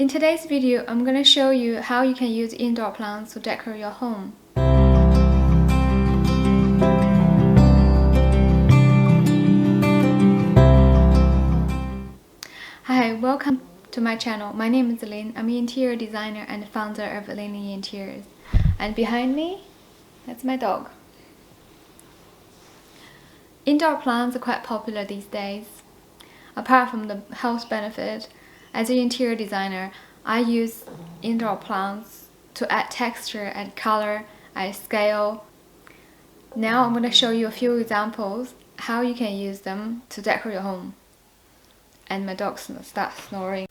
In today's video, I'm going to show you how you can use indoor plants to decorate your home. Hi, welcome to my channel. My name is Lynn. I'm an interior designer and founder of Lynn Interiors. And behind me, that's my dog. Indoor plants are quite popular these days. Apart from the health benefit, as an interior designer, I use indoor plants to add texture, add color, add scale. Now I'm going to show you a few examples how you can use them to decorate your home. And my dog starts snoring.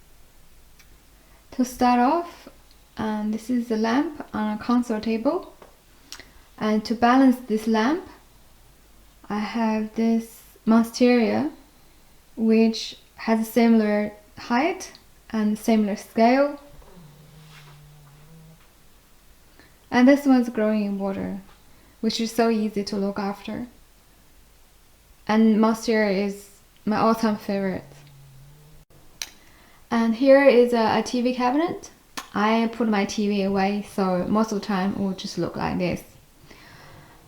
To start off, this is the lamp on a console table. And to balance this lamp, I have this monstera, which has a similar height and similar scale. And this one's growing in water, which is so easy to look after. And monstera is my all-time favorite. And here is a TV cabinet. I put my TV away, so most of the time it will just look like this.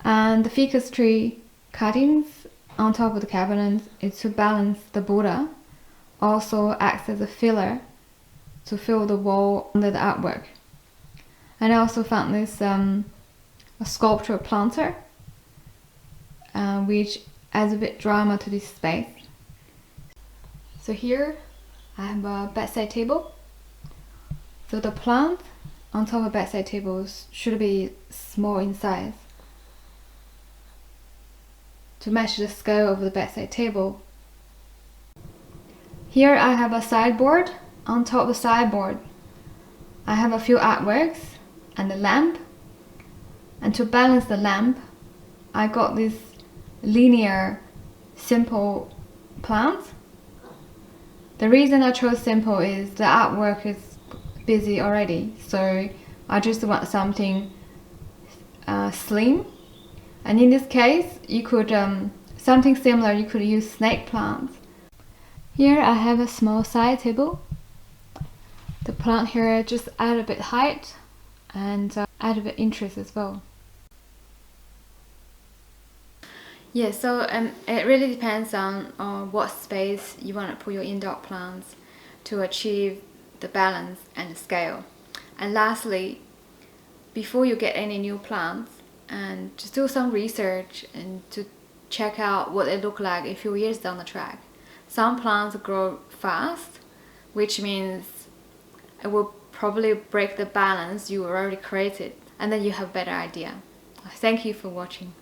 And the ficus tree cuttings on top of the cabinet is to balance the Buddha, also acts as a filler to fill the wall under the artwork. And I also found this a sculpture planter, which adds a bit drama to this space. So here I have a bedside table. So the plant on top of bedside tables should be small in size to match the scale of the bedside table. Here I have a sideboard. On top of the sideboard, I have a few artworks and a lamp. And to balance the lamp, I got this linear, simple plants. The reason I chose simple is the artwork is busy already, so I just want something slim. And in this case, you could something similar. You could use snake plants. Here I have a small side table. The plant here just add a bit height and add a bit interest as well. Yeah, so it really depends on what space you want to put your indoor plants to achieve the balance and the scale. And lastly, before you get any new plants, and just do some research and to check out what they look like a few years down the track. Some plants grow fast, which means it will probably break the balance you already created, and then you have a better idea. Thank you for watching.